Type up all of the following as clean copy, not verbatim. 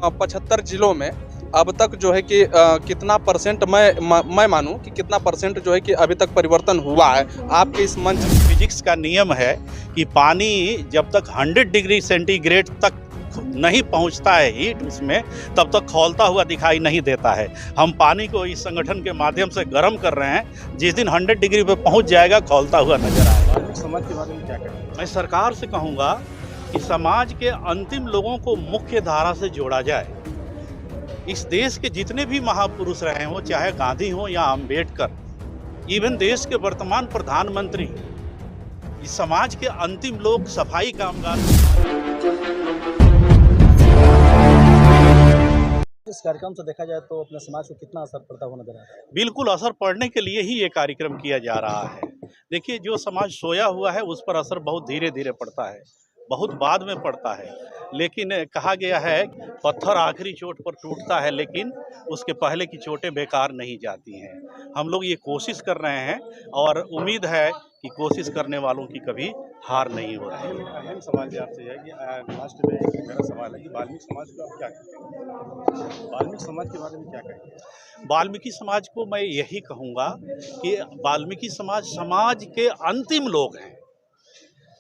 75 जिलों में अब तक जो है कि कितना परसेंट मैं मानूं कि कितना परसेंट जो है कि अभी तक परिवर्तन हुआ है आपके इस मंच। फिजिक्स का नियम है कि पानी जब तक 100 डिग्री सेंटीग्रेड तक नहीं पहुंचता है हीट उसमें, तब तक खौलता हुआ दिखाई नहीं देता है। हम पानी को इस संगठन के माध्यम से गर्म कर रहे हैं। जिस दिन 100 डिग्री पे पहुंच जाएगा खौलता हुआ नजर आएगा। धार्मिक समाज के बारे में क्या कहें? मैं सरकार से कहूँगा कि समाज के अंतिम लोगों को मुख्य धारा से जोड़ा जाए। इस देश के जितने भी महापुरुष रहे हों, चाहे गांधी हो या अंबेडकर, इवन देश के वर्तमान प्रधानमंत्री, इस समाज के अंतिम लोग सफाई कामगार। इस कार्यक्रम से देखा जाए तो अपने समाज को कितना असर पड़ता हुआ नजर आ रहा है? बिल्कुल असर पड़ने के लिए ही ये कार्यक्रम किया जा रहा है। देखिए, जो समाज सोया हुआ है उस पर असर बहुत धीरे धीरे पड़ता है, बहुत बाद में पड़ता है। लेकिन कहा गया है पत्थर आखिरी चोट पर टूटता है, लेकिन उसके पहले की चोटें बेकार नहीं जाती हैं। हम लोग ये कोशिश कर रहे हैं और उम्मीद है कि कोशिश करने वालों की कभी हार नहीं होती। अहम सवाल ये आपसे है कि लास्ट में एक मेरा सवाल है कि वाल्मीकि समाज को आप क्या कहेंगे? वाल्मीकि समाज के बारे में क्या कहेंगे? वाल्मीकि समाज को मैं यही कहूँगा कि वाल्मीकि समाज के अंतिम लोग हैं।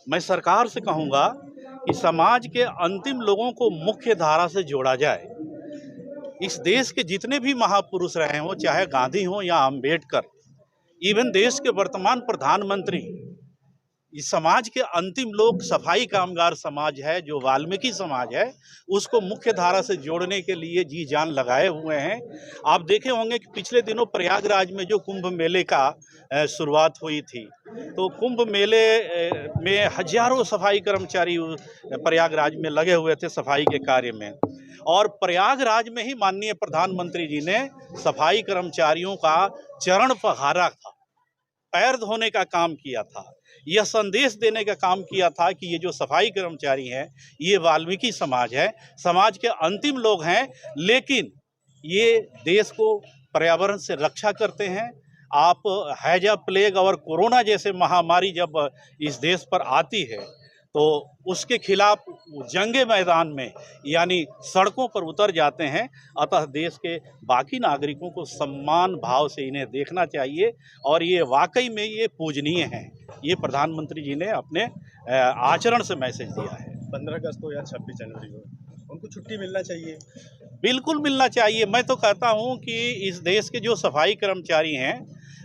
मैं सरकार से कहूँगा कि समाज के अंतिम लोगों को मुख्य धारा से जोड़ा जाए। इस देश के जितने भी महापुरुष रहे हों, चाहे गांधी हो या अंबेडकर, इवन देश के वर्तमान प्रधानमंत्री, इस समाज के अंतिम लोग सफाई कामगार समाज है, जो वाल्मीकि समाज है, उसको मुख्य धारा से जोड़ने के लिए जी जान लगाए हुए हैं। आप देखे होंगे कि पिछले दिनों प्रयागराज में जो कुंभ मेले का शुरुआत हुई थी, तो कुंभ मेले में हजारों सफाई कर्मचारी प्रयागराज में लगे हुए थे सफाई के कार्य में, और प्रयागराज में ही माननीय प्रधानमंत्री जी ने सफाई कर्मचारियों का चरण पखारा था, पैर धोने का काम किया था, यह संदेश देने का काम किया था कि ये जो सफाई कर्मचारी हैं ये वाल्मीकि समाज है, समाज के अंतिम लोग हैं, लेकिन ये देश को पर्यावरण से रक्षा करते हैं। आप हैजा, प्लेग और कोरोना जैसे महामारी जब इस देश पर आती है तो उसके खिलाफ जंगे मैदान में यानी सड़कों पर उतर जाते हैं। अतः देश के बाकी नागरिकों को सम्मान भाव से इन्हें देखना चाहिए और ये वाकई में ये पूजनीय हैं। ये प्रधानमंत्री जी ने अपने आचरण से मैसेज दिया है। 15 अगस्त हो या 26 जनवरी हो, उनको छुट्टी मिलना चाहिए। बिल्कुल मिलना चाहिए। मैं तो कहता हूँ कि इस देश के जो सफाई कर्मचारी हैं,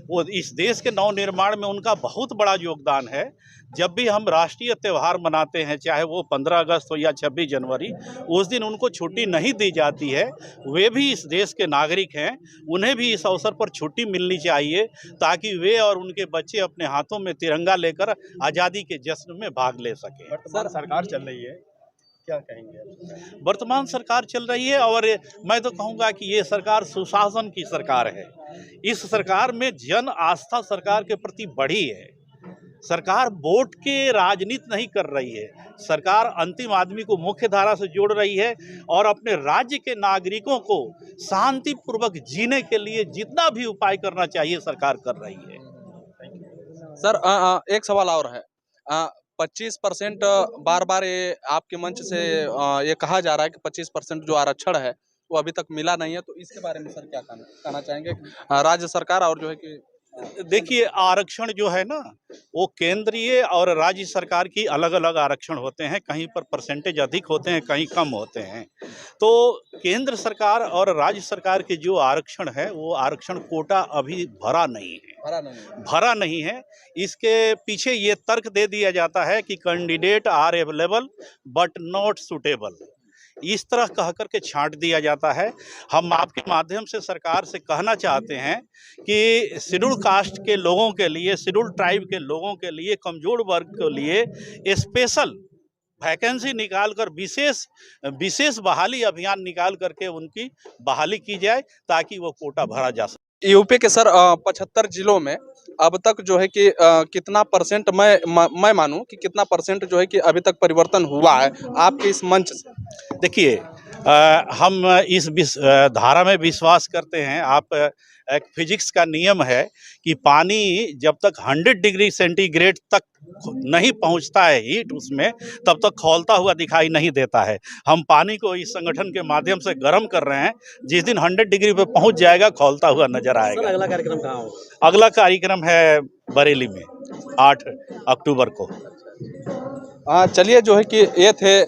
वो इस देश के नवनिर्माण में उनका बहुत बड़ा योगदान है। जब भी हम राष्ट्रीय त्यौहार मनाते हैं, चाहे वो 15 अगस्त हो या 26 जनवरी, उस दिन उनको छुट्टी नहीं दी जाती है। वे भी इस देश के नागरिक हैं, उन्हें भी इस अवसर पर छुट्टी मिलनी चाहिए ताकि वे और उनके बच्चे अपने हाथों में तिरंगा लेकर आज़ादी के जश्न में भाग ले सकें। वर्तमान सरकार चल रही है, क्या कहेंगे? वर्तमान सरकार चल रही है और मैं तो कहूँगा कि ये सरकार सुशासन की सरकार है। इस सरकार में जन आस्था सरकार के प्रति बढ़ी है। सरकार वोट के राजनीति नहीं कर रही है, सरकार अंतिम आदमी को मुख्य धारा से जोड़ रही है और अपने राज्य के नागरिकों को शांतिपूर्वक जीने के लिए जितना भी उपाय करना चाहिए सरकार कर रही है। सर एक सवाल और है। 25% बार बार ये आपके मंच से ये कहा जा रहा है कि 25% जो आरक्षण है वो अभी तक मिला नहीं है, तो इसके बारे में सर क्या कहना चाहेंगे? राज्य सरकार और जो है कि देखिए, आरक्षण जो है ना, वो केंद्रीय और राज्य सरकार की अलग अलग आरक्षण होते हैं। कहीं पर परसेंटेज अधिक होते हैं, कहीं कम होते हैं। तो केंद्र सरकार और राज्य सरकार के जो आरक्षण है, वो आरक्षण कोटा अभी भरा नहीं है। इसके पीछे ये तर्क दे दिया जाता है कि candidate are available but not suitable, इस तरह कह करके छांट दिया जाता है। हम आपके माध्यम से सरकार से कहना चाहते हैं कि शेड्यूल कास्ट के लोगों के लिए, शेड्यूल ट्राइब के लोगों के लिए, कमजोर वर्ग के लिए स्पेशल वैकेंसी निकाल कर विशेष बहाली अभियान निकाल करके उनकी बहाली की जाए ताकि वो कोटा भरा जा सके। यूपी के सर 75 जिलों में अब तक जो है कि कितना परसेंट मैं मानूं कि कितना परसेंट जो है कि अभी तक परिवर्तन हुआ है आपके इस मंच से? देखिए, हम इस धारा में विश्वास करते हैं। आप एक फिजिक्स का नियम है कि पानी जब तक 100 डिग्री सेंटीग्रेड तक नहीं पहुंचता है हीट उसमें, तब तक खौलता हुआ दिखाई नहीं देता है। हम पानी को इस संगठन के माध्यम से गर्म कर रहे हैं, जिस दिन 100 डिग्री पे पहुंच जाएगा खौलता हुआ नजर सर आएगा। अगला कार्यक्रम कहाँ हो? अगला कार्यक्रम है बरेली में 8 अक्टूबर को। चलिए, जो है कि ये थे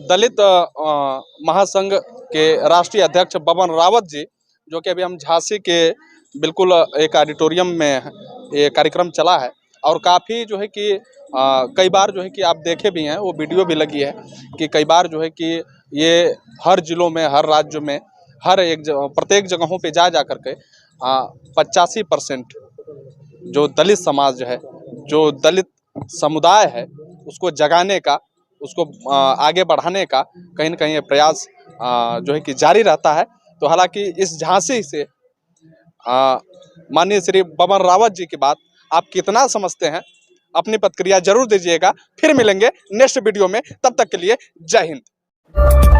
दलित महासंघ के राष्ट्रीय अध्यक्ष बबन रावत जी, जो कि अभी हम झांसी के बिल्कुल एक ऑडिटोरियम में ये कार्यक्रम चला है। और काफ़ी जो है कि कई बार जो है कि आप देखे भी हैं, वो वीडियो भी लगी है कि कई बार जो है कि ये हर जिलों में, हर राज्यों में, हर एक प्रत्येक जगहों पे जा कर के 85% जो दलित समाज है, जो दलित समुदाय है, उसको जगाने का, उसको आगे बढ़ाने का कहीं न कहीं ये प्रयास जो है कि जारी रहता है। तो हालांकि इस झांसी से माननीय श्री बबन रावत जी की बात आप कितना समझते हैं, अपनी प्रतिक्रिया जरूर दीजिएगा। फिर मिलेंगे नेक्स्ट वीडियो में, तब तक के लिए जय हिंद।